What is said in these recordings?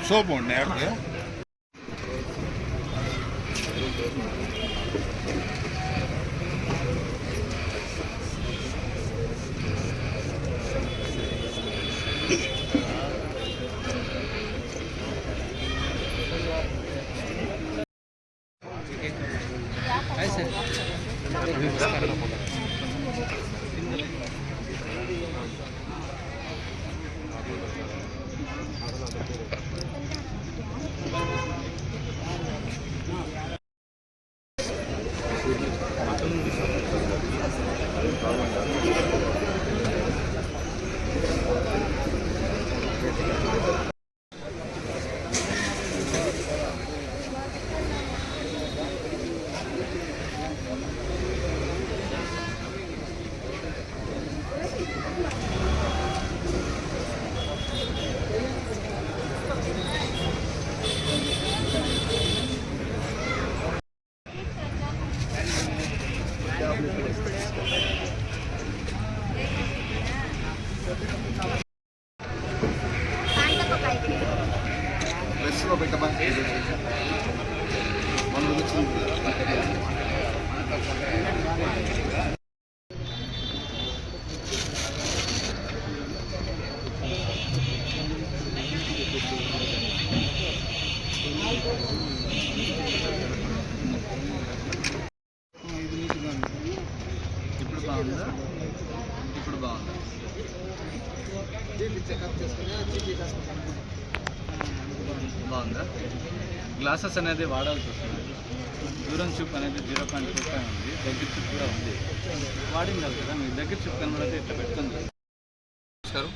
Soap ఉండే బస్సులో పెట్టమా మనం ఇప్పుడు బాగుందా ఇప్పుడు బాగుందా బాగుందా గ్లాసెస్ అనేది వాడాల్సి వస్తుంది. దూరం చూపు అనేది 0.25 ఉంది, దగ్గర చూపు కూడా ఉంది. వాడింది కదా మీకు దగ్గర చూపు కనబడితే ఇట్లా పెట్టుకుంది. నమస్కారం.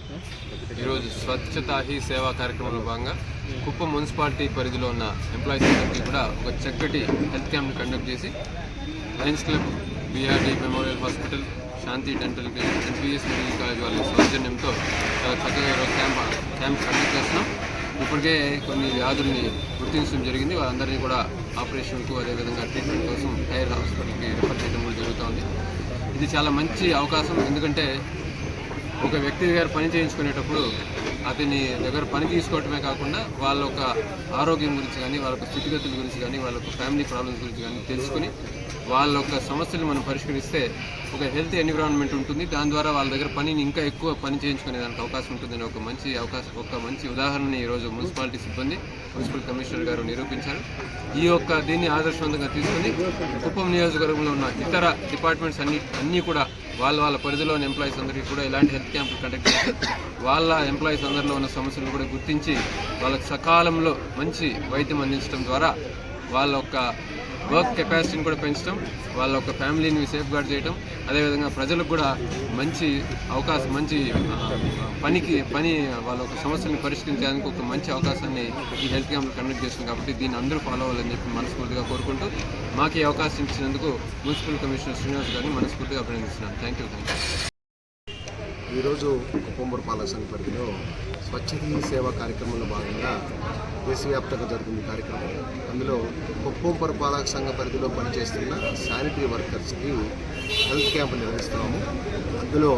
ఈరోజు స్వచ్ఛతా హీ సేవా కార్యక్రమంలో భాగంగా కుప్పం మున్సిపాలిటీ పరిధిలో ఉన్న ఎంప్లాయీస్ అందరికీ కూడా ఒక చక్కటి హెల్త్ క్యాంప్ని కండక్ట్ చేసి lions club, BRD memorial hospital, Shanti dental clinic, NPS medical college వాళ్ళ సౌజన్యంతో చాలా చక్కగా ఈరోజు క్యాంప్ కండక్ట్ చేస్తున్నాం. ఇప్పటికే కొన్ని వ్యాధుల్ని గుర్తించడం జరిగింది. వాళ్ళందరినీ కూడా ఆపరేషన్కు అదేవిధంగా ట్రీట్మెంట్ కోసం హైయర్ హాస్పిటల్కి రిఫర్ చేయడం కూడా జరుగుతుంది. ఇది చాలా మంచి అవకాశం. ఎందుకంటే ఒక వ్యక్తి దగ్గర పని చేయించుకునేటప్పుడు అతని దగ్గర పని తీసుకోవటమే కాకుండా వాళ్ళ ఒక ఆరోగ్యం గురించి కానీ, వాళ్ళ స్థితిగతుల గురించి కానీ, వాళ్ళ ఫ్యామిలీ ప్రాబ్లమ్స్ గురించి కానీ తెలుసుకుని వాళ్ళ యొక్క సమస్యలు మనం పరిష్కరిస్తే ఒక హెల్తీ ఎన్విరాన్మెంట్ ఉంటుంది. దాని ద్వారా వాళ్ళ దగ్గర పనిని ఇంకా ఎక్కువ పని చేయించుకునే దానికి అవకాశం ఉంటుందని ఒక మంచి ఉదాహరణని ఈరోజు మున్సిపాలిటీ సిబ్బంది, మున్సిపల్ కమిషనర్ గారు నిరూపించారు. దీన్ని ఆదర్శవంతంగా తీసుకుని కుప్పం నియోజకవర్గంలో ఉన్న ఇతర డిపార్ట్మెంట్స్ అన్నీ కూడా వాళ్ళ పరిధిలోని ఎంప్లాయీస్ అందరికీ కూడా ఇలాంటి హెల్త్ క్యాంపులు కండక్ట్ చేసి వాళ్ళ ఎంప్లాయీస్ అందరిలో ఉన్న సమస్యలను కూడా గుర్తించి వాళ్ళకి సకాలంలో మంచి వైద్యం అందించడం ద్వారా వాళ్ళ యొక్క వర్క్ కెపాసిటీని కూడా పెంచడం, వాళ్ళ ఒక ఫ్యామిలీని సేఫ్ గార్డ్ చేయడం, అదేవిధంగా ప్రజలకు కూడా మంచి అవకాశం, మంచి పని వాళ్ళ ఒక సమస్యలను పరిష్కరించడానికి ఒక మంచి అవకాశాన్ని ఈ హెల్త్ క్యాంపులు కండక్ట్ చేస్తుంది. కాబట్టి దీన్ని అందరూ ఫాలో అవ్వాలని చెప్పి మనస్ఫూర్తిగా కోరుకుంటూ మాకు ఈ అవకాశం ఇచ్చినందుకు మున్సిపల్ కమిషనర్ శ్రీనివాస్ గారిని మనస్ఫూర్తిగా అభినందిస్తున్నాను. Thank you. ఈరోజు కుప్పం పురపాలక సంఘ పరిధిలో స్వచ్ఛత సేవా కార్యక్రమంలో భాగంగా దేశవ్యాప్తంగా జరుగుతుంది కార్యక్రమం. అందులో కుప్పం పురపాలక సంఘ పరిధిలో పనిచేస్తున్న శానిటరీ వర్కర్స్కి హెల్త్ క్యాంప్ నిర్వహిస్తున్నాము. అందులో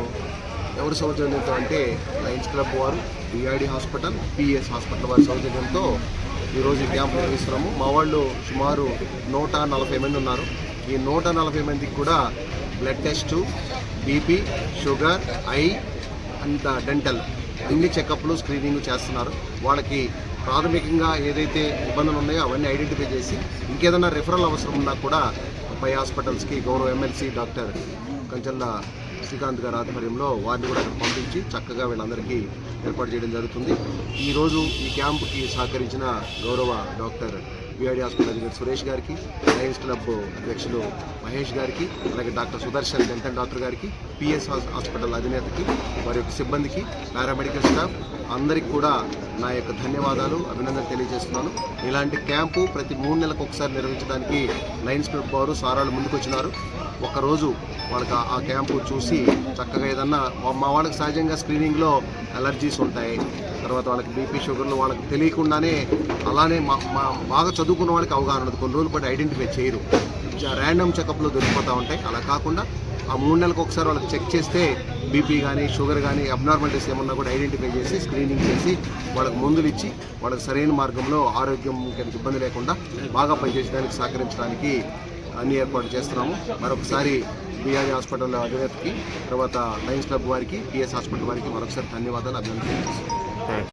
ఎవరి సౌజన్యంతో అంటే లయన్స్ క్లబ్ వారు, బీఆర్డీ హాస్పిటల్, పిఎస్ హాస్పిటల్ వారి సౌజన్యంతో ఈరోజు ఈ క్యాంప్ నిర్వహిస్తున్నాము. మా వాళ్ళు సుమారు 140 మంది ఉన్నారు. ఈ 140 మందికి కూడా blood test, BP, sugar, I and dental అన్ని చెకప్లు, స్క్రీనింగ్ చేస్తున్నారు. వాళ్ళకి ప్రాథమికంగా ఏదైతే ఇబ్బందులు ఉన్నాయో అవన్నీ ఐడెంటిఫై చేసి ఇంకేదైనా రిఫరల్ అవసరం ఉన్నా కూడా పై హాస్పిటల్స్కి గౌరవ ఎమ్మెల్సీ డాక్టర్ కంచల్ల శ్రీకాంత్ గారి ఆధ్వర్యంలో వారిని కూడా అక్కడ పంపించి చక్కగా వీళ్ళందరికీ ఏర్పాటు చేయడం జరుగుతుంది. ఈరోజు ఈ క్యాంపుకి సహకరించిన గౌరవ డాక్టర్ బీఆర్డీ హాస్పిటల్ అధికారి సురేష్ గారికి, లయన్స్ క్లబ్ అధ్యక్షులు మహేష్ గారికి, అలాగే డాక్టర్ సుదర్శన్ డెంటల్ డాక్టర్ గారికి, పిఎస్ హాస్పిటల్ అధినేతకి, వారి యొక్క సిబ్బందికి, పారామెడికల్ స్టాఫ్, అందరికి కూడా నా యొక్క ధన్యవాదాలు, అభినందనలు తెలియజేస్తున్నాను. ఇలాంటి క్యాంపు ప్రతి 3 నెలలకు ఒకసారి నిర్వహించడానికి లయన్స్ క్లబ్ వారు సారాలు ముందుకొచ్చినారు. ఒకరోజు వాళ్ళకి ఆ క్యాంపు చూసి చక్కగా ఏదన్నా మా వాళ్ళకి సహజంగా స్క్రీనింగ్లో అలర్జీస్ ఉంటాయి, తర్వాత వాళ్ళకి బీపీ షుగర్లు వాళ్ళకి తెలియకుండానే అలానే బాగా చదువుకున్న వాళ్ళకి అవగాహన ఉండదు, కొన్ని రోజులు పాటు ఐడెంటిఫై చేయరు, ర్యాండమ్ చెకప్లో దొరికిపోతూ ఉంటాయి. అలా కాకుండా ఆ 3 నెలలకు ఒకసారి వాళ్ళకి చెక్ చేస్తే బీపీ కానీ షుగర్ కానీ అబ్నార్మాలిటీస్ ఏమన్నా కూడా ఐడెంటిఫై చేసి స్క్రీనింగ్ చేసి వాళ్ళకి మందులు ఇచ్చి వాళ్ళకి సరైన మార్గంలో ఆరోగ్యం ఇబ్బంది లేకుండా బాగా పనిచేయడానికి సహకరించడానికి అన్ని ఏర్పాటు చేస్తున్నాము. మరొకసారి బీఆర్ఏ హాస్పిటల్ అధినేతకి, తర్వాత లయన్స్ క్లబ్ వారికి, పిఎస్ హాస్పిటల్ వారికి మరొకసారి ధన్యవాదాలు, అభినందనలు.